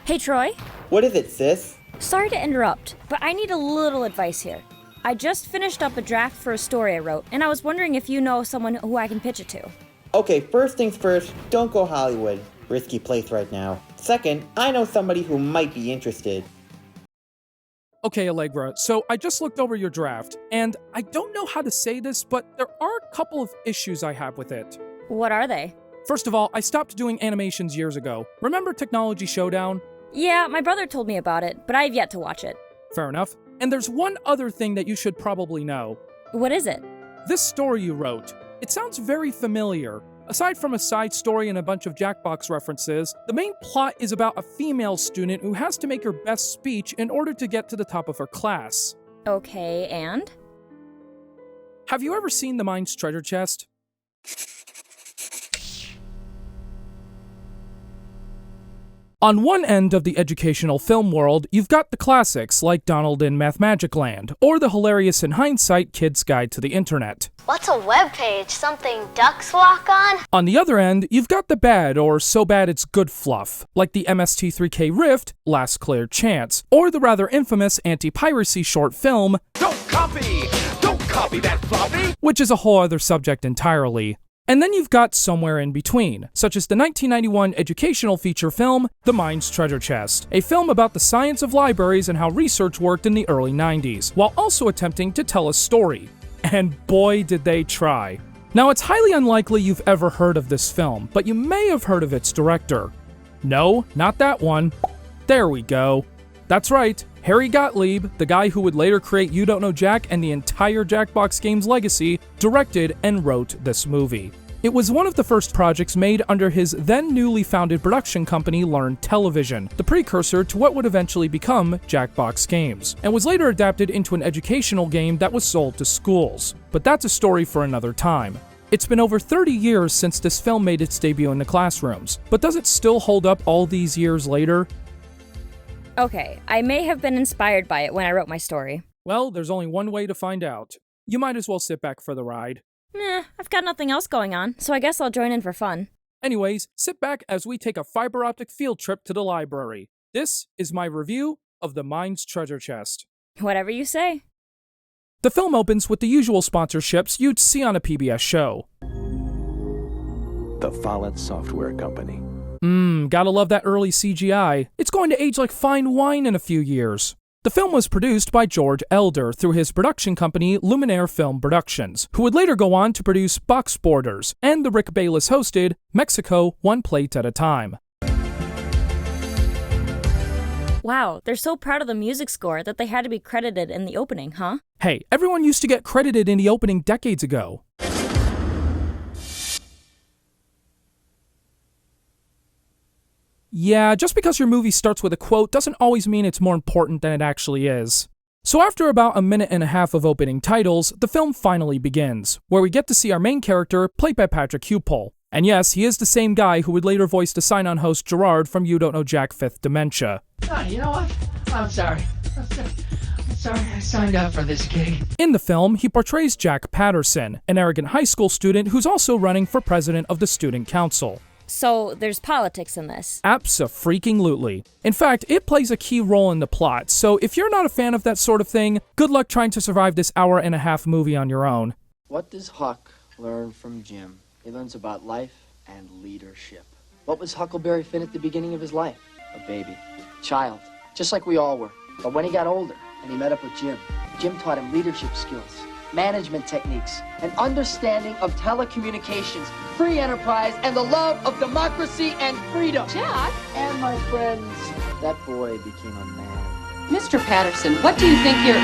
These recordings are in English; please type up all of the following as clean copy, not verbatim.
Hey, Troy. What is it, sis? Sorry to interrupt, but I need a little advice here. I just finished up a draft for a story I wrote, and I was wondering if you know someone who I can pitch it to. Okay, first things first, don't go Hollywood. Risky place right now. Second, I know somebody who might be interested. Okay, Allegra, so I just looked over your draft, and I don't know how to say this, but there are a couple of issues I have with it. What are they? First of all, I stopped doing animations years ago. Remember Technology Showdown? Yeah, my brother told me about it, but I've yet to watch it. Fair enough. And there's one other thing that you should probably know. What is it? This story you wrote, it sounds very familiar. Aside from a side story and a bunch of Jackbox references, the main plot is about a female student who has to make her best speech in order to get to the top of her class. Okay, and? Have you ever seen The Mind's Treasure Chest? On one end of the educational film world, you've got the classics like Donald in Mathmagicland, or the hilarious in hindsight Kid's Guide to the Internet. What's a web page? Something ducks walk on? On the other end, you've got the bad or so bad it's good fluff, like the MST3K Rift, Last Clear Chance, or the rather infamous anti-piracy short film, Don't copy that floppy! which is a whole other subject entirely. And then you've got somewhere in between, such as the 1991 educational feature film, The Mind's Treasure Chest, a film about the science of libraries and how research worked in the early 90s, while also attempting to tell a story. And boy did they try. Now it's highly unlikely you've ever heard of this film, but you may have heard of its director. No, not that one. There we go. That's right, Harry Gottlieb, the guy who would later create You Don't Know Jack and the entire Jackbox Games legacy, directed and wrote this movie. It was one of the first projects made under his then newly founded production company Learn Television, the precursor to what would eventually become Jackbox Games, and was later adapted into an educational game that was sold to schools. But that's a story for another time. It's been over 30 years since this film made its debut in the classrooms, but does it still hold up all these years later? Okay, I may have been inspired by it when I wrote my story. Well, there's only one way to find out. You might as well sit back for the ride. I've got nothing else going on, so I guess I'll join in for fun. Anyways, sit back as we take a fiber optic field trip to the library. This is my review of The Mind's Treasure Chest. Whatever you say. The film opens with the usual sponsorships you'd see on a PBS show. The Follett Software Company. Gotta love that early CGI. It's going to age like fine wine in a few years. The film was produced by George Elder through his production company Luminaire Film Productions, who would later go on to produce Box Borders and the Rick Bayless-hosted Mexico One Plate at a Time. Wow, they're so proud of the music score that they had to be credited in the opening, huh? Hey, everyone used to get credited in the opening decades ago. Yeah, just because your movie starts with a quote doesn't always mean it's more important than it actually is. So after about a minute and a half of opening titles, the film finally begins, where we get to see our main character, played by Patrick Hupel. And yes, he is the same guy who would later voice the sign-on host Gerard from You Don't Know Jack 5th Dementia. Oh, you know what? I'm sorry I signed up for this gig. In the film, he portrays Jack Patterson, an arrogant high school student who's also running for president of the student council. So, there's politics in this. Abso-freaking-lutely. In fact, it plays a key role in the plot, so if you're not a fan of that sort of thing, good luck trying to survive this hour-and-a-half movie on your own. What does Huck learn from Jim? He learns about life and leadership. What was Huckleberry Finn at the beginning of his life? A baby. Child. Just like we all were. But when he got older and he met up with Jim taught him leadership skills, management techniques, an understanding of telecommunications, free enterprise, and the love of democracy and freedom. Jack? And my friends, that boy became a man. Mr. Patterson, what do you think you're...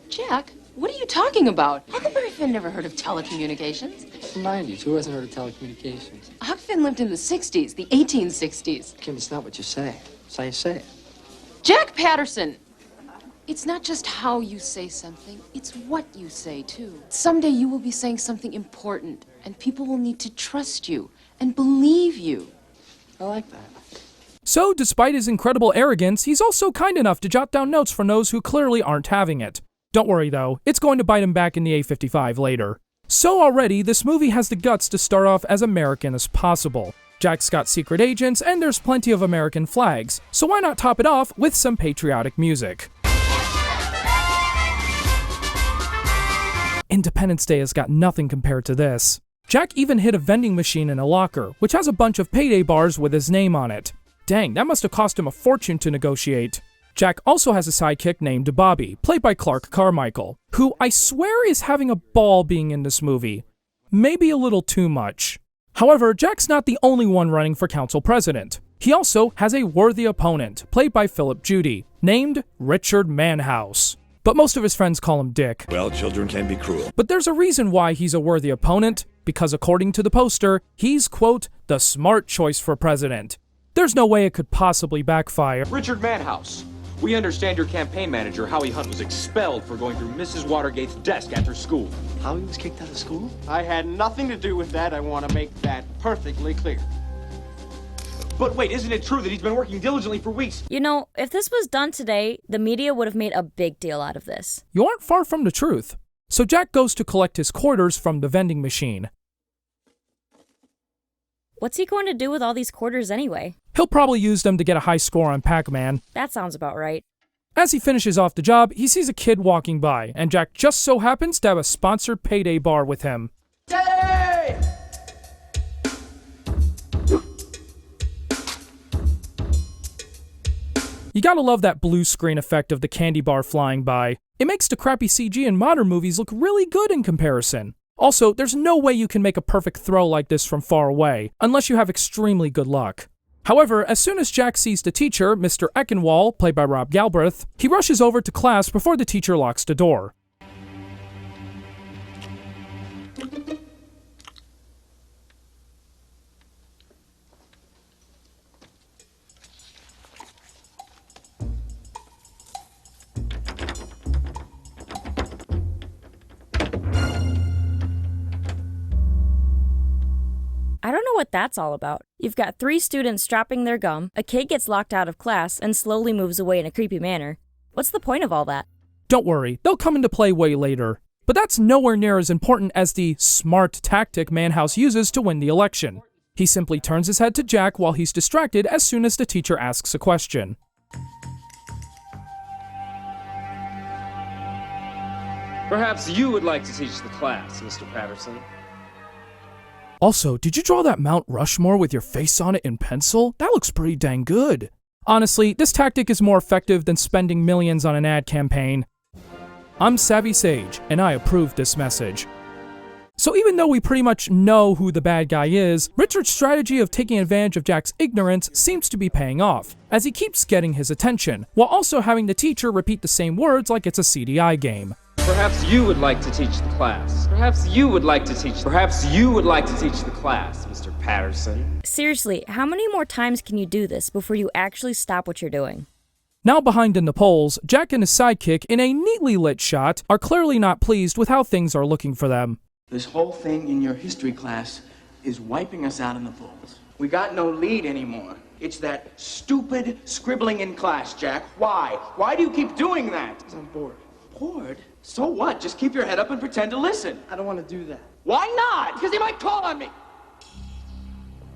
Jack, what are you talking about? Huckleberry Finn never heard of telecommunications. It's the 90s. Who hasn't heard of telecommunications? Huck Finn lived in the 60s, the 1860s. Kim, it's not what you say. It's how you say it. Jack Patterson! It's not just how you say something, it's what you say, too. Someday you will be saying something important, and people will need to trust you and believe you. I like that. So, despite his incredible arrogance, he's also kind enough to jot down notes for those who clearly aren't having it. Don't worry though, it's going to bite him back in the A55 later. So already, this movie has the guts to start off as American as possible. Jack's got secret agents, and there's plenty of American flags, so why not top it off with some patriotic music? Independence Day has got nothing compared to this. Jack even hid a vending machine in a locker, which has a bunch of payday bars with his name on it. Dang, that must have cost him a fortune to negotiate. Jack also has a sidekick named Bobby, played by Clark Carmichael, who I swear is having a ball being in this movie. Maybe a little too much. However, Jack's not the only one running for council president. He also has a worthy opponent, played by Philip Judy, named Richard Manhouse. But most of his friends call him Dick. Well, children can be cruel. But there's a reason why he's a worthy opponent, because according to the poster, he's, quote, the smart choice for president. There's no way it could possibly backfire. Richard Manhouse, we understand your campaign manager, Howie Hunt, was expelled for going through Mrs. Watergate's desk after school. Howie was kicked out of school? I had nothing to do with that. I want to make that perfectly clear. But wait, isn't it true that he's been working diligently for weeks? You know, if this was done today, the media would have made a big deal out of this. You aren't far from the truth. So Jack goes to collect his quarters from the vending machine. What's he going to do with all these quarters anyway? He'll probably use them to get a high score on Pac-Man. That sounds about right. As he finishes off the job, he sees a kid walking by, and Jack just so happens to have a sponsored payday bar with him. Hey! You gotta love that blue screen effect of the candy bar flying by. It makes the crappy CG in modern movies look really good in comparison. Also, there's no way you can make a perfect throw like this from far away, unless you have extremely good luck. However, as soon as Jack sees the teacher, Mr. Eckenwall, played by Rob Galbraith, he rushes over to class before the teacher locks the door. I don't know what that's all about. You've got 3 students strapping their gum, a kid gets locked out of class and slowly moves away in a creepy manner. What's the point of all that? Don't worry, they'll come into play way later. But that's nowhere near as important as the smart tactic Manhouse uses to win the election. He simply turns his head to Jack while he's distracted as soon as the teacher asks a question. Perhaps you would like to teach the class, Mr. Patterson. Also, did you draw that Mount Rushmore with your face on it in pencil? That looks pretty dang good. Honestly, this tactic is more effective than spending millions on an ad campaign. I'm Savvy Sage, and I approve this message. So even though we pretty much know who the bad guy is, Richard's strategy of taking advantage of Jack's ignorance seems to be paying off, as he keeps getting his attention, while also having the teacher repeat the same words like it's a CDI game. Perhaps you would like to teach the class. Perhaps you would like to teach the class, Mr. Patterson. Seriously, how many more times can you do this before you actually stop what you're doing? Now behind in the polls, Jack and his sidekick, in a neatly lit shot, are clearly not pleased with how things are looking for them. This whole thing in your history class is wiping us out in the polls. We got no lead anymore. It's that stupid scribbling in class, Jack. Why? Why do you keep doing that? Because I'm bored. Bored? So what? Just keep your head up and pretend to listen. I don't want to do that. Why not? Because they might call on me.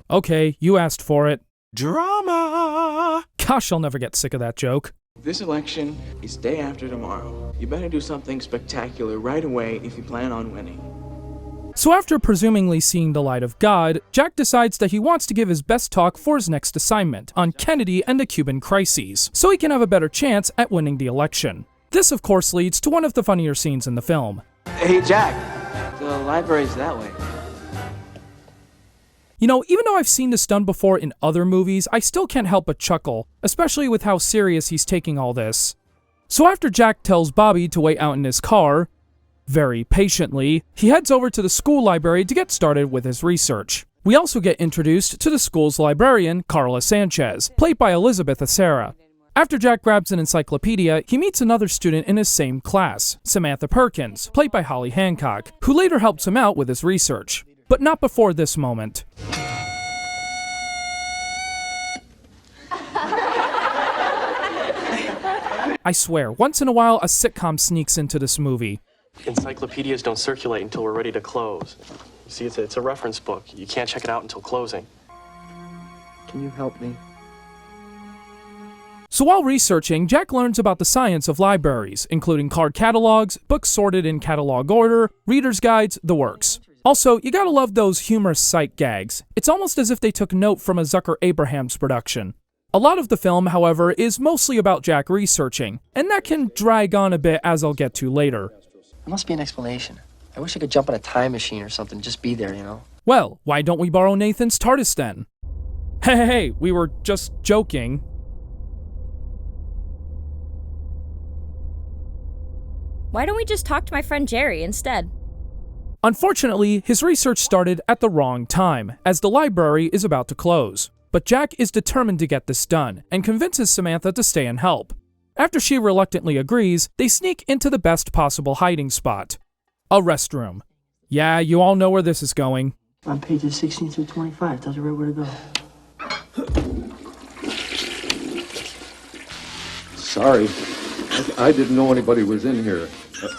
Okay, you asked for it. Drama! Gosh, I'll never get sick of that joke. This election is day after tomorrow. You better do something spectacular right away if you plan on winning. So after presumably seeing the light of God, Jack decides that he wants to give his best talk for his next assignment on Kennedy and the Cuban crises, so he can have a better chance at winning the election. This, of course, leads to one of the funnier scenes in the film. Hey, Jack. The library's that way. You know, even though I've seen this done before in other movies, I still can't help but chuckle, especially with how serious he's taking all this. So after Jack tells Bobby to wait out in his car, very patiently, he heads over to the school library to get started with his research. We also get introduced to the school's librarian, Carla Sanchez, played by Elizabeth Acera. After Jack grabs an encyclopedia, he meets another student in his same class, Samantha Perkins, played by Holly Hancock, who later helps him out with his research. But not before this moment. I swear, once in a while a sitcom sneaks into this movie. Encyclopedias don't circulate until we're ready to close. You see, it's a reference book. You can't check it out until closing. Can you help me? So while researching, Jack learns about the science of libraries, including card catalogs, books sorted in catalog order, reader's guides, the works. Also, you gotta love those humorous sight gags. It's almost as if they took note from a Zucker Abrahams production. A lot of the film, however, is mostly about Jack researching, and that can drag on a bit, as I'll get to later. There must be an explanation. I wish I could jump on a time machine or something, just be there, you know? Well, why don't we borrow Nathan's TARDIS then? Hey, we were just joking. Why don't we just talk to my friend Jerry instead? Unfortunately, his research started at the wrong time, as the library is about to close. But Jack is determined to get this done, and convinces Samantha to stay and help. After she reluctantly agrees, they sneak into the best possible hiding spot. A restroom. Yeah, you all know where this is going. On pages 16 through 25, tells you right where to go. Sorry, I didn't know anybody was in here.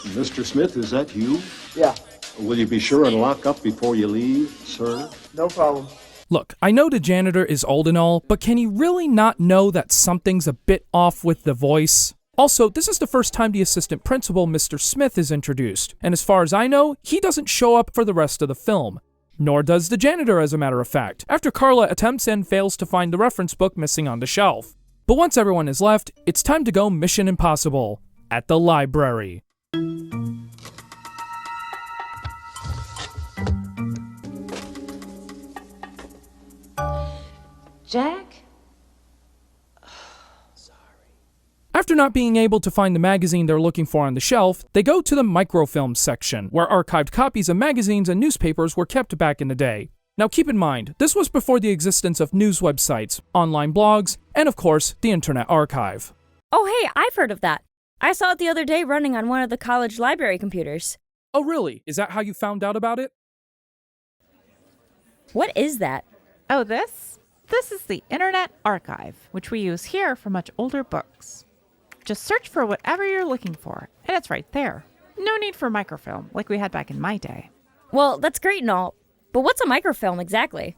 Mr. Smith, is that you? Yeah. Will you be sure and lock up before you leave, sir? No problem. Look, I know the janitor is old and all, but can he really not know that something's a bit off with the voice? Also, this is the first time the assistant principal, Mr. Smith, is introduced, and as far as I know, he doesn't show up for the rest of the film. Nor does the janitor, as a matter of fact, after Carla attempts and fails to find the reference book missing on the shelf. But once everyone is left, it's time to go Mission Impossible at the library. Jack? After not being able to find the magazine they're looking for on the shelf, they go to the microfilm section, where archived copies of magazines and newspapers were kept back in the day. Now keep in mind, this was before the existence of news websites, online blogs, and of course, the Internet Archive. Oh hey, I've heard of that. I saw it the other day running on one of the college library computers. Oh really? Is that how you found out about it? What is that? Oh, this? This is the Internet Archive, which we use here for much older books. Just search for whatever you're looking for, and it's right there. No need for microfilm, like we had back in my day. Well, that's great and all, but what's a microfilm exactly?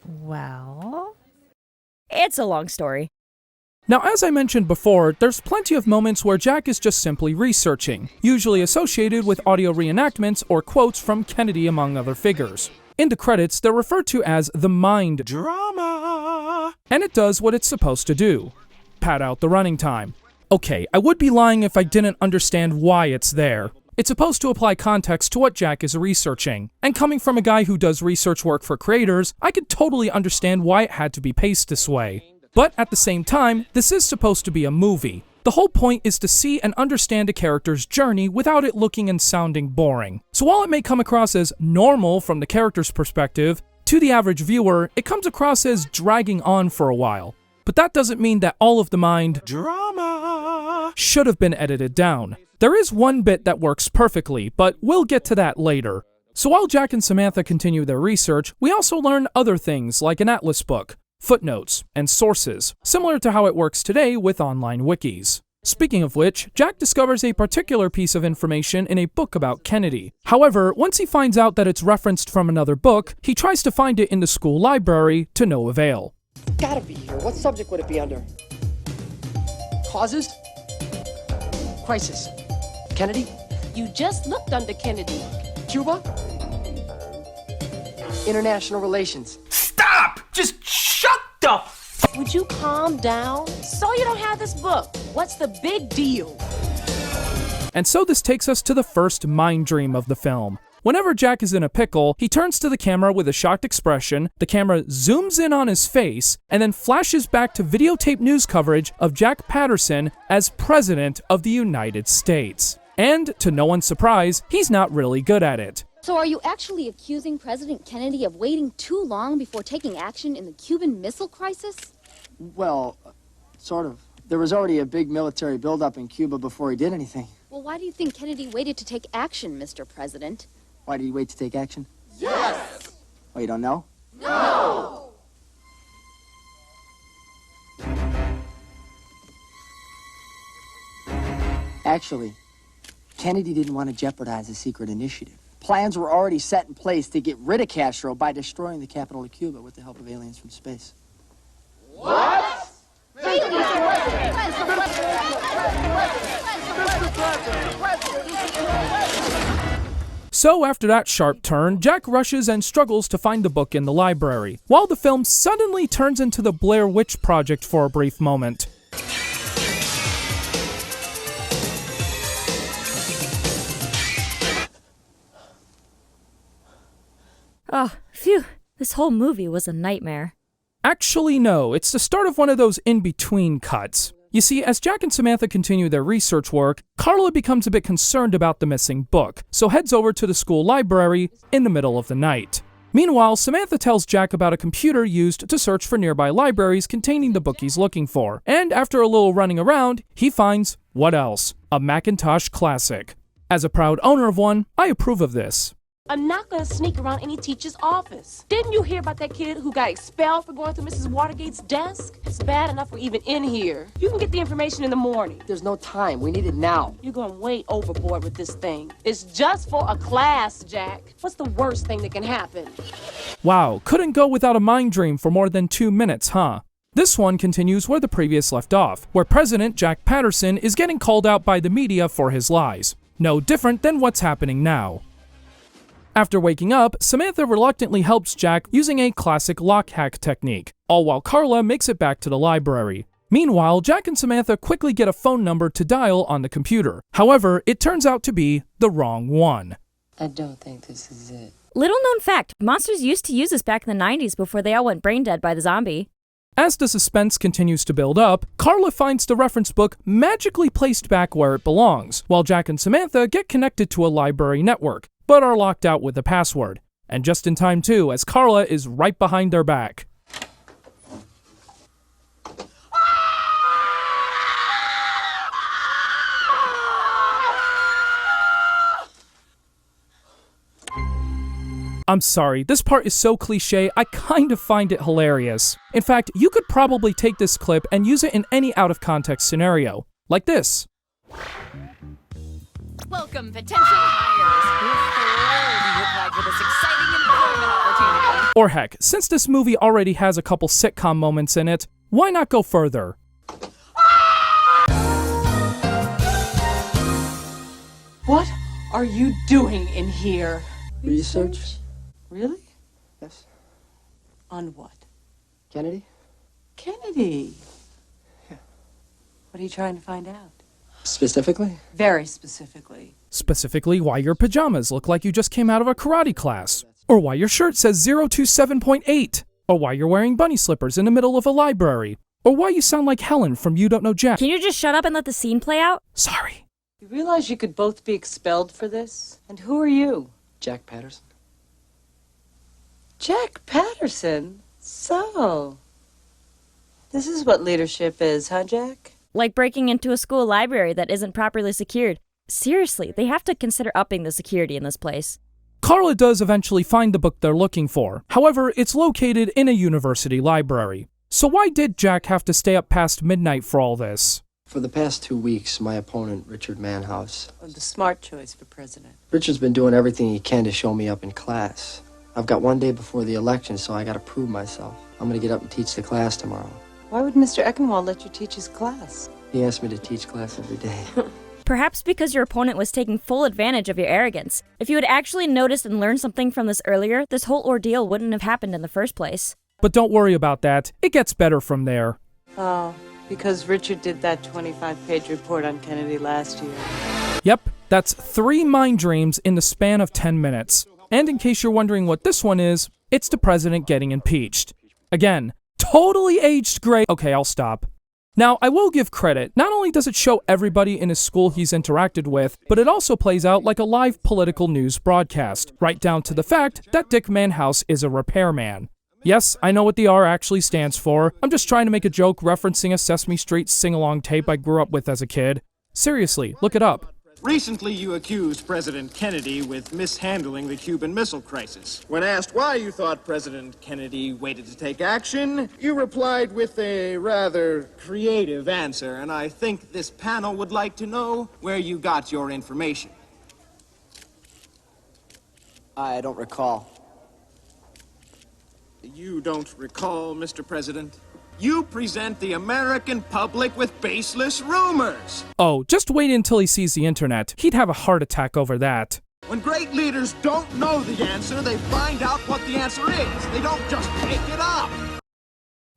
Well, it's a long story. Now, as I mentioned before, there's plenty of moments where Jack is just simply researching, usually associated with audio reenactments or quotes from Kennedy, among other figures. In the credits, they're referred to as the mind drama, and it does what it's supposed to do: pad out the running time. Okay, I would be lying if I didn't understand why it's there. It's supposed to apply context to what Jack is researching, and coming from a guy who does research work for creators, I could totally understand why it had to be paced this way. But at the same time, this is supposed to be a movie. The whole point is to see and understand a character's journey without it looking and sounding boring. So while it may come across as normal from the character's perspective, to the average viewer, it comes across as dragging on for a while. But that doesn't mean that all of the mind drama should have been edited down. There is one bit that works perfectly, but we'll get to that later. So while Jack and Samantha continue their research, we also learn other things like an atlas book, footnotes, and sources, similar to how it works today with online wikis. Speaking of which, Jack discovers a particular piece of information in a book about Kennedy. However, once he finds out that it's referenced from another book, he tries to find it in the school library to no avail. Gotta be here. What subject would it be under? Causes? Crisis. Kennedy? You just looked under Kennedy. Cuba? International relations. Stop! Just shut the Would you calm down? So you don't have this book. What's the big deal? And so this takes us to the first mind dream of the film. Whenever Jack is in a pickle, he turns to the camera with a shocked expression, the camera zooms in on his face, and then flashes back to videotape news coverage of Jack Patterson as President of the United States. And, to no one's surprise, he's not really good at it. So are you actually accusing President Kennedy of waiting too long before taking action in the Cuban Missile Crisis? Well, sort of. There was already a big military buildup in Cuba before he did anything. Well, why do you think Kennedy waited to take action, Mr. President? Why did he wait to take action? Yes! Oh, you don't know? No! Actually, Kennedy didn't want to jeopardize a secret initiative. Plans were already set in place to get rid of Castro by destroying the capital of Cuba with the help of aliens from space. What? So after that sharp turn, Jack rushes and struggles to find the book in the library, while the film suddenly turns into the Blair Witch Project for a brief moment. Oh, phew. This whole movie was a nightmare. Actually, no, it's the start of one of those in-between cuts. You see, as Jack and Samantha continue their research work, Carla becomes a bit concerned about the missing book, so heads over to the school library in the middle of the night. Meanwhile, Samantha tells Jack about a computer used to search for nearby libraries containing the book he's looking for, and after a little running around, he finds, what else? A Macintosh classic. As a proud owner of one, I approve of this. I'm not gonna sneak around any teacher's office. Didn't you hear about that kid who got expelled for going to Mrs. Watergate's desk? It's bad enough we're even in here. You can get the information in the morning. There's no time. We need it now. You're going way overboard with this thing. It's just for a class, Jack. What's the worst thing that can happen? Wow, couldn't go without a mind dream for more than 2 minutes, huh? This one continues where the previous left off, where President Jack Patterson is getting called out by the media for his lies. No different than what's happening now. After waking up, Samantha reluctantly helps Jack using a classic lock hack technique, all while Carla makes it back to the library. Meanwhile, Jack and Samantha quickly get a phone number to dial on the computer. However, it turns out to be the wrong one. I don't think this is it. Little known fact, monsters used to use this back in the 90s before they all went brain dead by the zombie. As the suspense continues to build up, Carla finds the reference book magically placed back where it belongs, while Jack and Samantha get connected to a library network, but are locked out with a password. And just in time too, as Carla is right behind their back. I'm sorry, this part is so cliche, I kind of find it hilarious. In fact, you could probably take this clip and use it in any out-of-context scenario. Like this. Welcome, potential hires. We're thrilled you applied for this exciting employment opportunity. Or heck, since this movie already has a couple sitcom moments in it, why not go further? What are you doing in here? Research? Really? Yes. On what? Kennedy? Kennedy. Yeah. What are you trying to find out? Specifically? Very specifically. Specifically, why your pajamas look like you just came out of a karate class. Or why your shirt says 027.8. Or why you're wearing bunny slippers in the middle of a library. Or why you sound like Helen from You Don't Know Jack. Can you just shut up and let the scene play out? Sorry. You realize you could both be expelled for this? And who are you? Jack Patterson. Jack Patterson? So, this is what leadership is, huh, Jack? Like breaking into a school library that isn't properly secured. Seriously, they have to consider upping the security in this place. Carla does eventually find the book they're looking for. However, it's located in a university library. So why did Jack have to stay up past midnight for all this? For the past 2 weeks, my opponent, Richard Manhouse. The smart choice for president. Richard's been doing everything he can to show me up in class. I've got one day before the election, so I gotta prove myself. I'm gonna get up and teach the class tomorrow. Why would Mr. Eckenwald let you teach his class? He asked me to teach class every day. Perhaps because your opponent was taking full advantage of your arrogance. If you had actually noticed and learned something from this earlier, this whole ordeal wouldn't have happened in the first place. But don't worry about that. It gets better from there. Oh, because Richard did that 25-page report on Kennedy last year. Yep, that's 3 mind dreams in the span of 10 minutes. And in case you're wondering what this one is, it's the president getting impeached. Again, totally aged great. Okay, I'll stop. Now, I will give credit. Not only does it show everybody in his school he's interacted with, but it also plays out like a live political news broadcast, right down to the fact that Dick Manhouse is a repairman. Yes, I know what the R actually stands for. I'm just trying to make a joke referencing a Sesame Street sing-along tape I grew up with as a kid. Seriously, look it up. Recently, you accused President Kennedy with mishandling the Cuban Missile Crisis. When asked why you thought President Kennedy waited to take action, you replied with a rather creative answer, and I think this panel would like to know where you got your information. I don't recall. You don't recall, Mr. President? You present the American public with baseless rumors. Oh, just wait until he sees the internet. He'd have a heart attack over that. When great leaders don't know the answer, they find out what the answer is. They don't just make it up.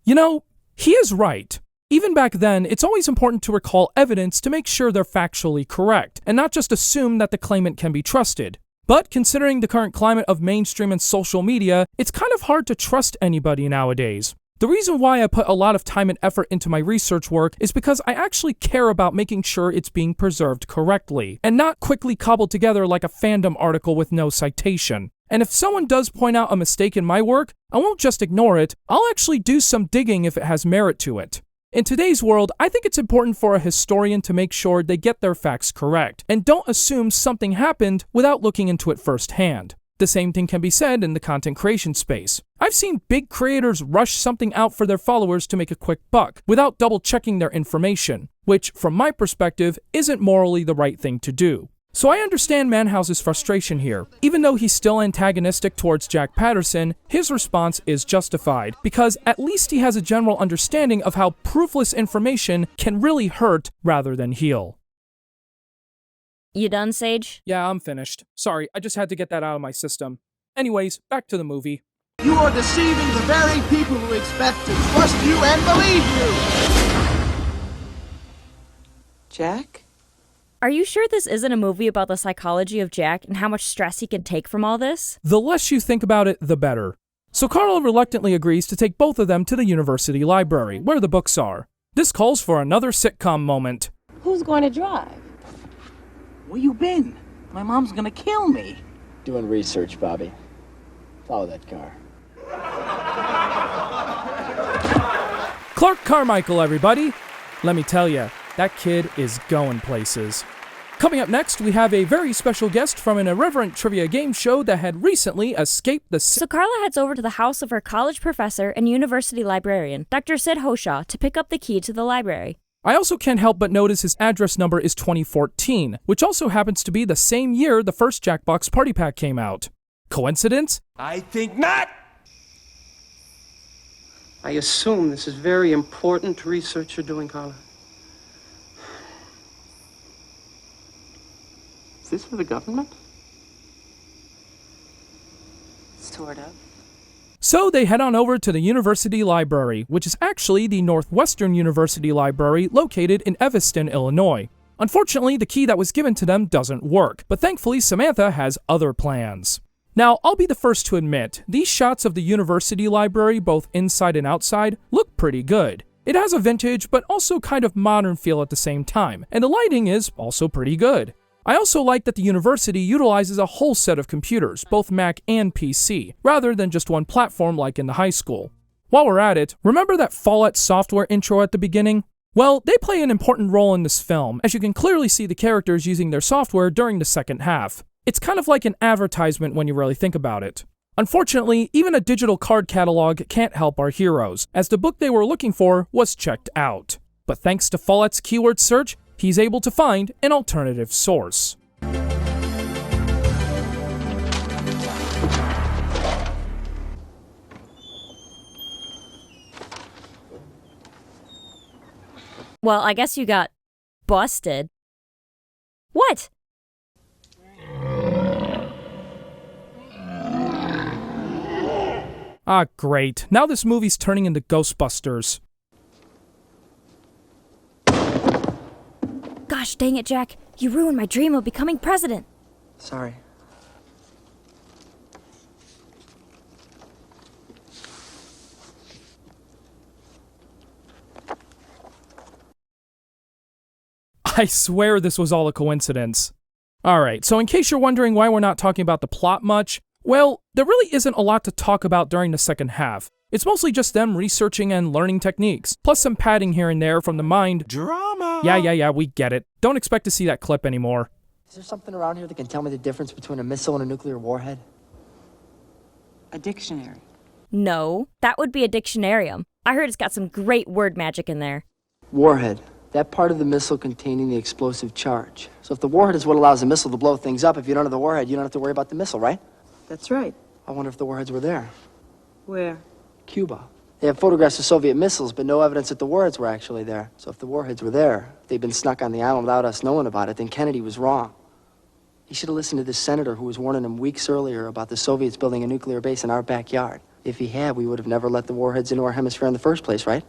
You know, he is right. Even back then, it's always important to recall evidence to make sure they're factually correct, and not just assume that the claimant can be trusted. But considering the current climate of mainstream and social media, it's kind of hard to trust anybody nowadays. The reason why I put a lot of time and effort into my research work is because I actually care about making sure it's being preserved correctly, and not quickly cobbled together like a fandom article with no citation. And if someone does point out a mistake in my work, I won't just ignore it, I'll actually do some digging if it has merit to it. In today's world, I think it's important for a historian to make sure they get their facts correct, and don't assume something happened without looking into it firsthand. The same thing can be said in the content creation space. I've seen big creators rush something out for their followers to make a quick buck, without double checking their information, which, from my perspective, isn't morally the right thing to do. So I understand Manhouse's frustration here. Even though he's still antagonistic towards Jack Patterson, his response is justified, because at least he has a general understanding of how proofless information can really hurt rather than heal. You done, Sage? Yeah, I'm finished. Sorry, I just had to get that out of my system. Anyways, back to the movie. You are deceiving the very people who expect to trust you and believe you. Jack? Are you sure this isn't a movie about the psychology of Jack and how much stress he can take from all this? The less you think about it, the better. So Carl reluctantly agrees to take both of them to the university library, where the books are. This calls for another sitcom moment. Who's going to drive? Where you been? My mom's gonna kill me. Doing research, Bobby. Follow that car. Clark Carmichael, everybody! Let me tell ya, that kid is going places. Coming up next, we have a very special guest from an irreverent trivia game show that had recently escaped the... So Carla heads over to the house of her college professor and university librarian, Dr. Sid Hoshaw, to pick up the key to the library. I also can't help but notice his address number is 2014, which also happens to be the same year the first Jackbox Party Pack came out. Coincidence? I think not! I assume this is very important research you're doing, Carla. Is this for the government? Sort of. So they head on over to the University Library, which is actually the Northwestern University Library located in Evanston, Illinois. Unfortunately, the key that was given to them doesn't work, but thankfully Samantha has other plans. Now, I'll be the first to admit, these shots of the University Library, both inside and outside, look pretty good. It has a vintage, but also kind of modern feel at the same time, and the lighting is also pretty good. I also like that the university utilizes a whole set of computers, both Mac and PC, rather than just one platform like in the high school. While we're at it, remember that Follett software intro at the beginning? Well, they play an important role in this film, as you can clearly see the characters using their software during the second half. It's kind of like an advertisement when you really think about it. Unfortunately, even a digital card catalog can't help our heroes, as the book they were looking for was checked out. But thanks to Follett's keyword search, he's able to find an alternative source. Well, I guess you got busted. What? Ah, great. Now this movie's turning into Ghostbusters. Gosh dang it, Jack. You ruined my dream of becoming president. Sorry. I swear this was all a coincidence. Alright, so in case you're wondering why we're not talking about the plot much, well, there really isn't a lot to talk about during the second half. It's mostly just them researching and learning techniques, plus some padding here and there from the mind. Drama! Yeah, we get it. Don't expect to see that clip anymore. Is there something around here that can tell me the difference between a missile and a nuclear warhead? A dictionary. No, that would be a dictionarium. I heard it's got some great word magic in there. Warhead. That part of the missile containing the explosive charge. So if the warhead is what allows the missile to blow things up, if you don't have the warhead, you don't have to worry about the missile, right? That's right. I wonder if the warheads were there. Where? Cuba. They have photographs of Soviet missiles, but no evidence that the warheads were actually there. So if the warheads were there, if they'd been snuck on the island without us knowing about it, then Kennedy was wrong. He should have listened to this senator who was warning him weeks earlier about the Soviets building a nuclear base in our backyard. If he had, we would have never let the warheads into our hemisphere in the first place, right?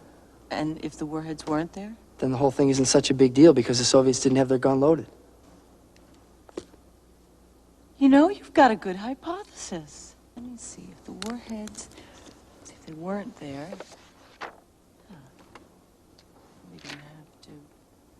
And if the warheads weren't there? Then the whole thing isn't such a big deal because the Soviets didn't have their gun loaded. You know, you've got a good hypothesis. Let me see if the warheads, if they weren't there. We're gonna have to.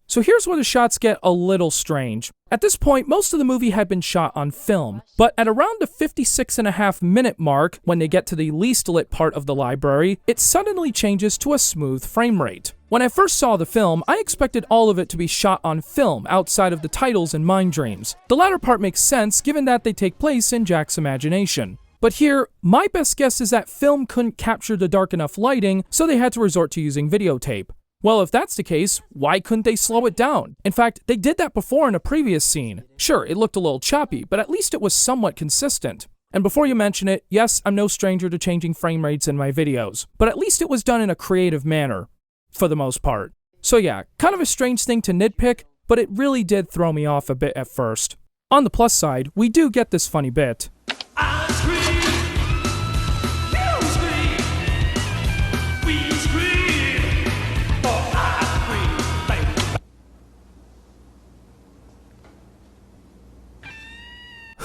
So here's where the shots get a little strange. At this point, most of the movie had been shot on film, but at around the 56.5-minute mark, when they get to the least lit part of the library, it suddenly changes to a smooth frame rate. When I first saw the film, I expected all of it to be shot on film outside of the titles and Mind Dreams. The latter part makes sense given that they take place in Jack's imagination. But here, my best guess is that film couldn't capture the dark enough lighting, so they had to resort to using videotape. Well, if that's the case, why couldn't they slow it down? In fact, they did that before in a previous scene. Sure, it looked a little choppy, but at least it was somewhat consistent. And before you mention it, yes, I'm no stranger to changing frame rates in my videos, but at least it was done in a creative manner, for the most part. So yeah, kind of a strange thing to nitpick, but it really did throw me off a bit at first. On the plus side, we do get this funny bit.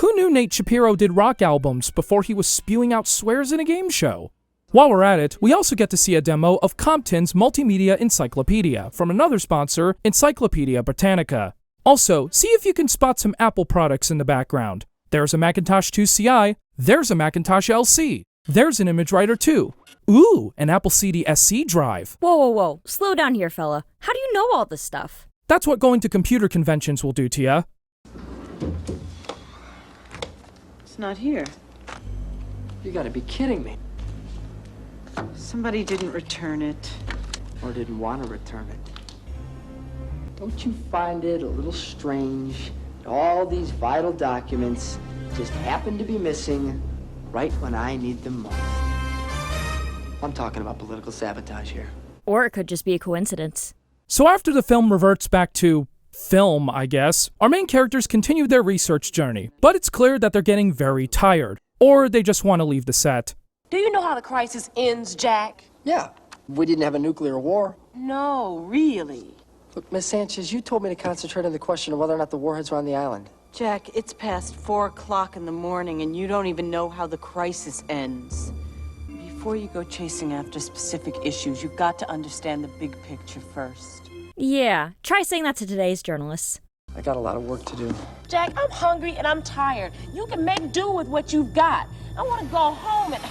Who knew Nate Shapiro did rock albums before he was spewing out swears in a game show? While we're at it, we also get to see a demo of Compton's Multimedia Encyclopedia from another sponsor, Encyclopedia Britannica. Also, see if you can spot some Apple products in the background. There's a Macintosh 2 CI, there's a Macintosh LC, there's an image writer too. Ooh, an Apple CD SC drive. Whoa. Slow down here, fella. How do you know all this stuff? That's what going to computer conventions will do to ya. It's not here. You gotta be kidding me. Somebody didn't return it. Or didn't want to return it. Don't you find it a little strange that all these vital documents just happen to be missing right when I need them most? I'm talking about political sabotage here. Or it could just be a coincidence. So after the film reverts back to film, I guess, our main characters continue their research journey, but it's clear that they're getting very tired, or they just want to leave the set. Do you know how the crisis ends, Jack? Yeah, we didn't have a nuclear war. No, really. Look, Miss Sanchez, you told me to concentrate on the question of whether or not the warheads were on the island. Jack, it's past 4 o'clock in the morning and you don't even know how the crisis ends. Before you go chasing after specific issues, you've got to understand the big picture first. Yeah, try saying that to today's journalists. I got a lot of work to do. Jack, I'm hungry and I'm tired. You can make do with what you've got. I want to go home and...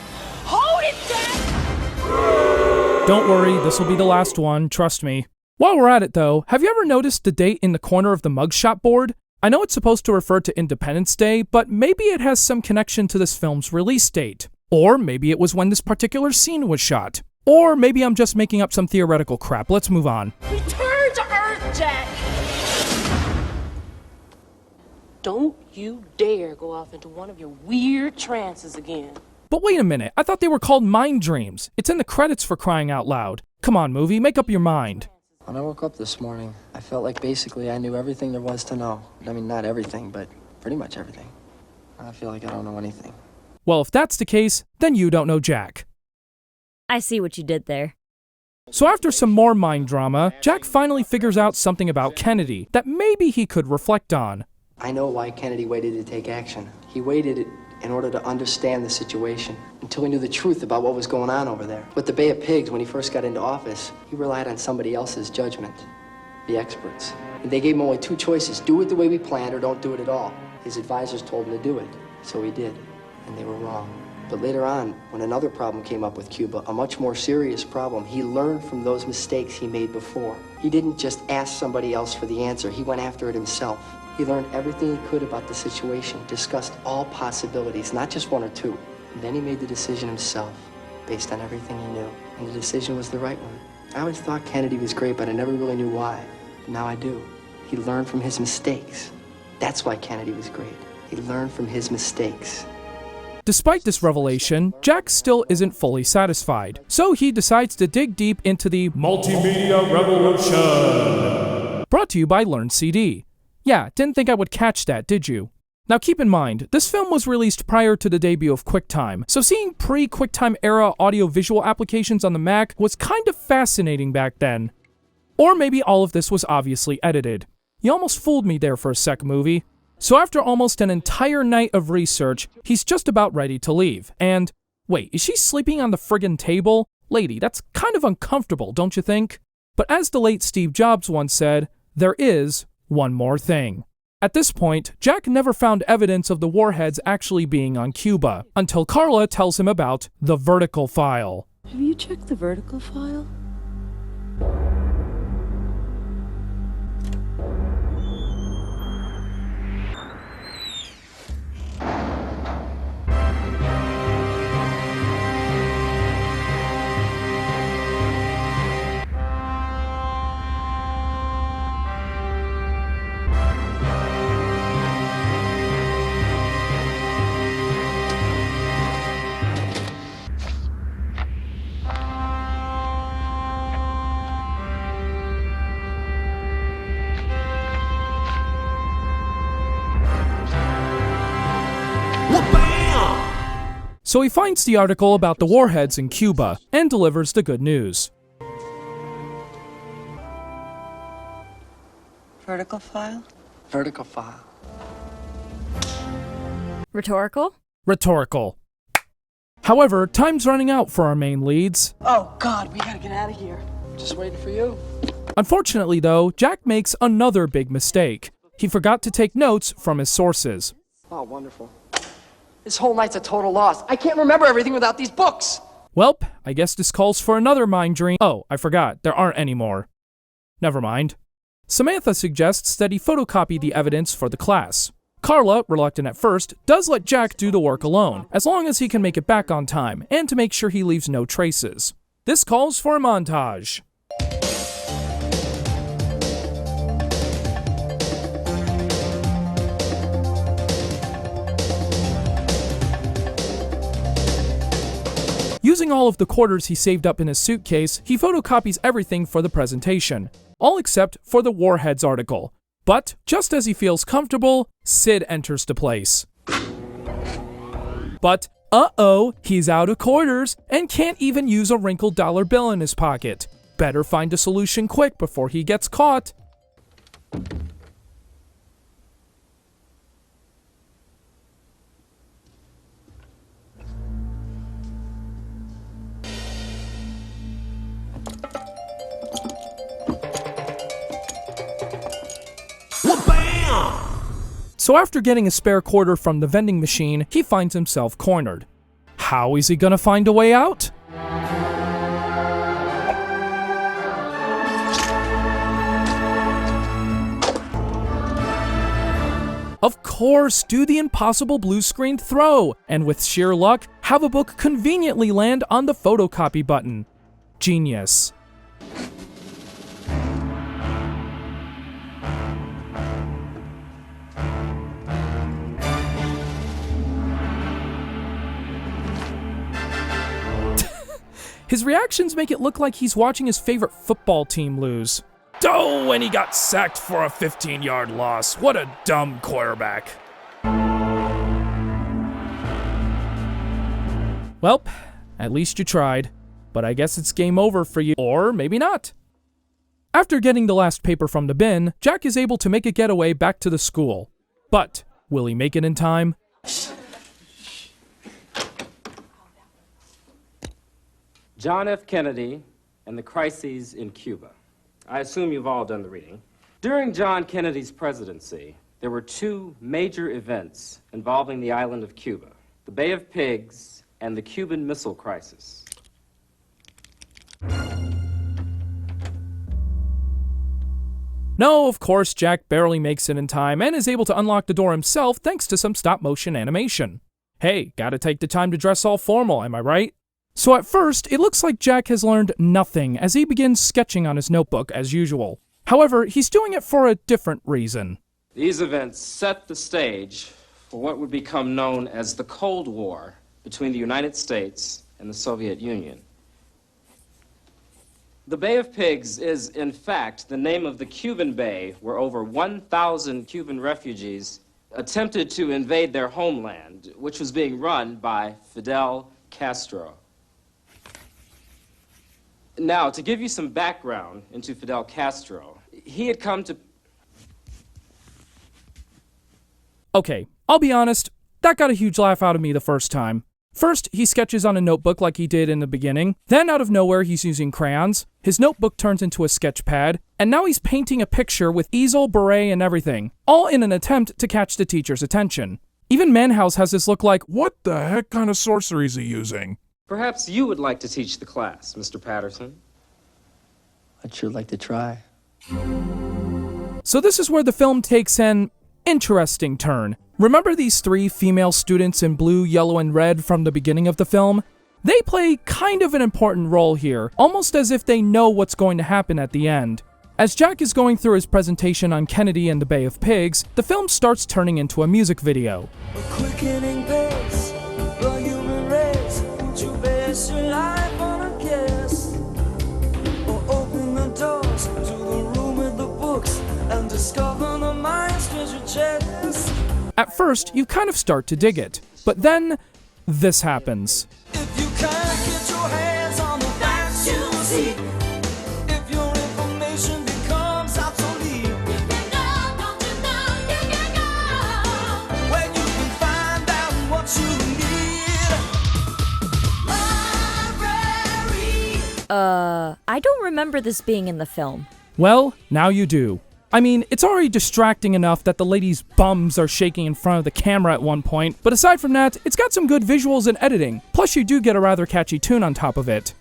Hold it, Jack! Don't worry, this will be the last one, trust me. While we're at it though, have you ever noticed the date in the corner of the mugshot board? I know it's supposed to refer to Independence Day, but maybe it has some connection to this film's release date. Or maybe it was when this particular scene was shot. Or maybe I'm just making up some theoretical crap. Let's move on. Return to Earth, Jack! Don't you dare go off into one of your weird trances again. But wait a minute, I thought they were called Mind Dreams. It's in the credits for crying out loud. Come on, movie, make up your mind. When I woke up this morning, I felt like basically I knew everything there was to know. I mean, not everything, but pretty much everything. I feel like I don't know anything. Well, if that's the case, then you don't know Jack. I see what you did there. So after some more mind drama, Jack finally figures out something about Kennedy that maybe he could reflect on. I know why Kennedy waited to take action. He waited in order to understand the situation until he knew the truth about what was going on over there. With the Bay of Pigs, when he first got into office, he relied on somebody else's judgment, the experts. And they gave him only 2 choices: do it the way we planned or don't do it at all. His advisors told him to do it, so he did, and they were wrong. But later on, when another problem came up with Cuba, a much more serious problem, he learned from those mistakes he made before. He didn't just ask somebody else for the answer, he went after it himself. He learned everything he could about the situation, discussed all possibilities, not just 1 or 2. And then he made the decision himself, based on everything he knew. And the decision was the right one. I always thought Kennedy was great, but I never really knew why. But now I do. He learned from his mistakes. That's why Kennedy was great. He learned from his mistakes. Despite this revelation, Jack still isn't fully satisfied, so he decides to dig deep into the Multimedia Revolution. Brought to you by Learn CD. Yeah, didn't think I would catch that, did you? Now keep in mind, this film was released prior to the debut of QuickTime, so seeing pre-QuickTime era audio-visual applications on the Mac was kind of fascinating back then. Or maybe all of this was obviously edited. You almost fooled me there for a sec, movie. So after almost an entire night of research, he's just about ready to leave. And, wait, is she sleeping on the friggin' table? Lady, that's kind of uncomfortable, don't you think? But as the late Steve Jobs once said, there is one more thing. At this point, Jack never found evidence of the warheads actually being on Cuba, until Carla tells him about the vertical file. Have you checked the vertical file? So he finds the article about the warheads in Cuba and delivers the good news. Vertical file? Vertical file. Rhetorical? Rhetorical. However, time's running out for our main leads. Oh, God, we gotta get out of here. Just waiting for you. Unfortunately, though, Jack makes another big mistake. He forgot to take notes from his sources. Oh, wonderful. This whole night's a total loss. I can't remember everything without these books. Welp, I guess this calls for another mind dream. Oh, I forgot, there aren't any more. Never mind. Samantha suggests that he photocopy the evidence for the class. Carla, reluctant at first, does let Jack do the work alone, as long as he can make it back on time, and to make sure he leaves no traces. This calls for a montage. Using all of the quarters he saved up in his suitcase, he photocopies everything for the presentation, all except for the Warheads article. But, just as he feels comfortable, Sid enters to place. But, uh-oh, he's out of quarters and can't even use a wrinkled dollar bill in his pocket. Better find a solution quick before he gets caught. So after getting a spare quarter from the vending machine, he finds himself cornered. How is he gonna find a way out? Of course, do the impossible blue screen throw, and with sheer luck, have a book conveniently land on the photocopy button. Genius. His reactions make it look like he's watching his favorite football team lose. Oh, and he got sacked for a 15-yard loss. What a dumb quarterback. Well, at least you tried. But I guess it's game over for you, or maybe not. After getting the last paper from the bin, Jack is able to make a getaway back to the school. But will he make it in time? John F. Kennedy and the Crises in Cuba. I assume you've all done the reading. During John Kennedy's presidency, there were two major events involving the island of Cuba: the Bay of Pigs and the Cuban Missile Crisis. No, of course, Jack barely makes it in time and is able to unlock the door himself thanks to some stop-motion animation. Hey, gotta take the time to dress all formal, am I right? So at first, it looks like Jack has learned nothing as he begins sketching on his notebook as usual. However, he's doing it for a different reason. These events set the stage for what would become known as the Cold War between the United States and the Soviet Union. The Bay of Pigs is, in fact, the name of the Cuban bay where over 1,000 Cuban refugees attempted to invade their homeland, which was being run by Fidel Castro. Now, to give you some background into Fidel Castro, he had come to... Okay, I'll be honest, that got a huge laugh out of me the first time. First, he sketches on a notebook like he did in the beginning. Then, out of nowhere, he's using crayons. His notebook turns into a sketch pad. And now he's painting a picture with easel, beret, and everything. All in an attempt to catch the teacher's attention. Even Manhouse has this look like, what the heck kind of sorcery is he using? Perhaps you would like to teach the class, Mr. Patterson. I'd sure like to try. So this is where the film takes an interesting turn. Remember these 3 female students in blue, yellow, and red from the beginning of the film? They play kind of an important role here, almost as if they know what's going to happen at the end. As Jack is going through his presentation on Kennedy and the Bay of Pigs, the film starts turning into a music video. A quickening pace, the human race. Would you base your life on a kiss? Or open the doors to the room with the books and discover the mind's treasure chest? At first, you kind of start to dig it, but then this happens. If you can't get your hands on the facts you see, if your information becomes obsolete, you can go, don't you know, you can go, when you can find out what you need. Library. I don't remember this being in the film. Well, now you do. I mean, it's already distracting enough that the ladies' bums are shaking in front of the camera at one point, but aside from that, it's got some good visuals and editing. Plus, you do get a rather catchy tune on top of it.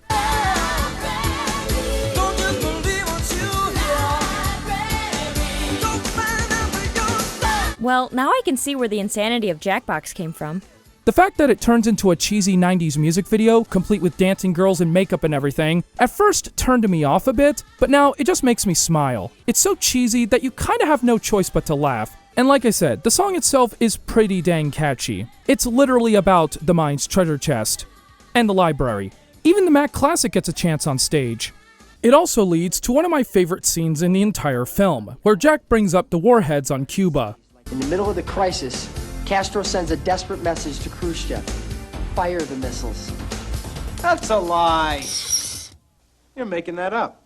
Well, now I can see where the insanity of Jackbox came from. The fact that it turns into a cheesy 90s music video, complete with dancing girls and makeup and everything, at first turned me off a bit, but now it just makes me smile. It's so cheesy that you kinda have no choice but to laugh. And like I said, the song itself is pretty dang catchy. It's literally about the mind's treasure chest. And the library. Even the Mac Classic gets a chance on stage. It also leads to one of my favorite scenes in the entire film, where Jack brings up the warheads on Cuba. In the middle of the crisis, Castro sends a desperate message to Khrushchev. Fire the missiles. That's a lie. You're making that up.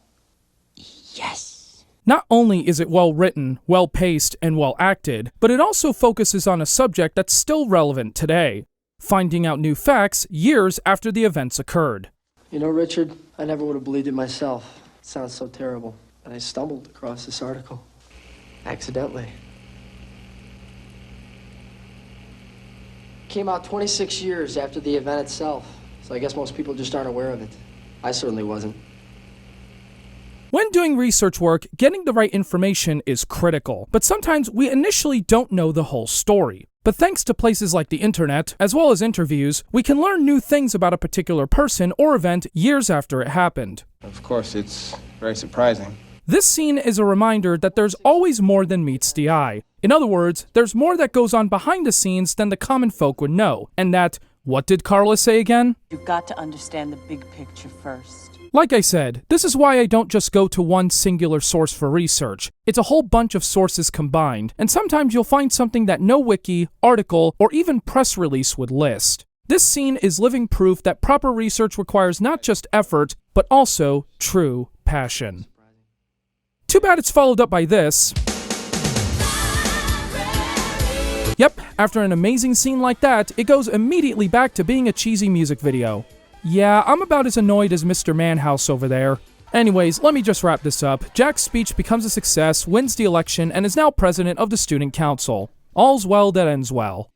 Yes. Not only is it well written, well paced, and well acted, but it also focuses on a subject that's still relevant today. Finding out new facts years after the events occurred. You know, Richard, I never would have believed it myself. It sounds so terrible. And I stumbled across this article. Accidentally. Came out 26 years after the event itself, so I guess most people just aren't aware of it. I certainly wasn't. When doing research work, getting the right information is critical, but sometimes we initially don't know the whole story. But thanks to places like the internet, as well as interviews, we can learn new things about a particular person or event years after it happened. Of course, it's very surprising. This scene is a reminder that there's always more than meets the eye. In other words, there's more that goes on behind the scenes than the common folk would know. And that, what did Carla say again? You've got to understand the big picture first. Like I said, this is why I don't just go to one singular source for research. It's a whole bunch of sources combined, and sometimes you'll find something that no wiki, article, or even press release would list. This scene is living proof that proper research requires not just effort, but also true passion. Too bad it's followed up by this. Yep, after an amazing scene like that, it goes immediately back to being a cheesy music video. Yeah, I'm about as annoyed as Mr. Manhouse over there. Anyways, let me just wrap this up. Jack's speech becomes a success, wins the election, and is now president of the student council. All's well that ends well.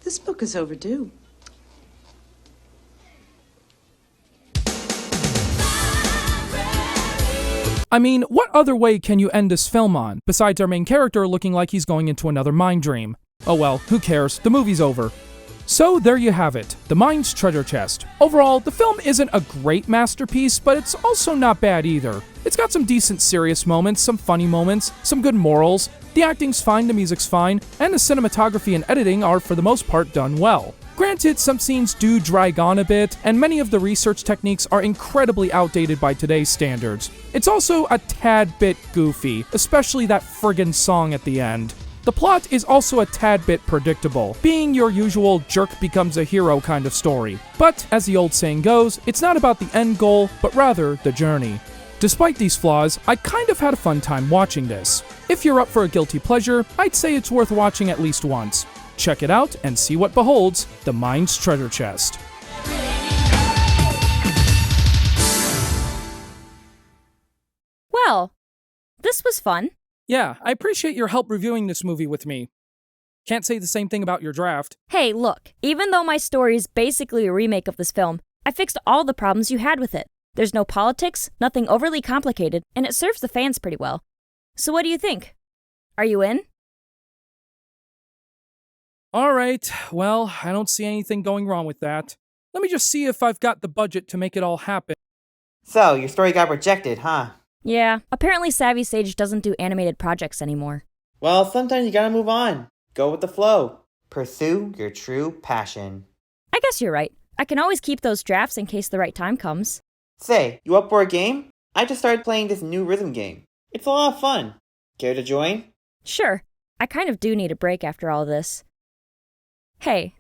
This book is overdue. I mean, what other way can you end this film on, besides our main character looking like he's going into another mind dream? Oh well, who cares, the movie's over. So there you have it, The Mind's Treasure Chest. Overall, the film isn't a great masterpiece, but it's also not bad either. It's got some decent serious moments, some funny moments, some good morals. The acting's fine, the music's fine, and the cinematography and editing are for the most part done well. Granted, some scenes do drag on a bit, and many of the research techniques are incredibly outdated by today's standards. It's also a tad bit goofy, especially that friggin' song at the end. The plot is also a tad bit predictable, being your usual jerk becomes a hero kind of story. But, as the old saying goes, it's not about the end goal, but rather the journey. Despite these flaws, I kind of had a fun time watching this. If you're up for a guilty pleasure, I'd say it's worth watching at least once. Check it out and see what beholds the mind's treasure chest. Well, this was fun. Yeah, I appreciate your help reviewing this movie with me. Can't say the same thing about your draft. Hey, look, even though my story is basically a remake of this film, I fixed all the problems you had with it. There's no politics, nothing overly complicated, and it serves the fans pretty well. So what do you think? Are you in? Alright, well, I don't see anything going wrong with that. Let me just see if I've got the budget to make it all happen. So, your story got rejected, huh? Yeah, apparently Savvy Sage doesn't do animated projects anymore. Well, sometimes you gotta move on. Go with the flow. Pursue your true passion. I guess you're right. I can always keep those drafts in case the right time comes. Say, you up for a game? I just started playing this new rhythm game. It's a lot of fun. Care to join? Sure. I kind of do need a break after all this. Hey,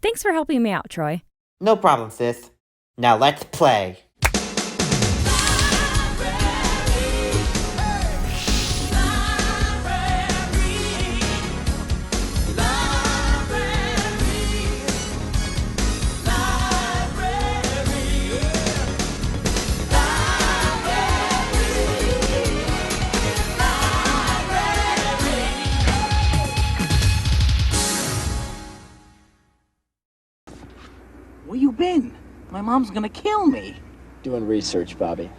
thanks for helping me out, Troy. No problem, sis. Now let's play. Where you been? My mom's gonna kill me. Doing research, Bobby.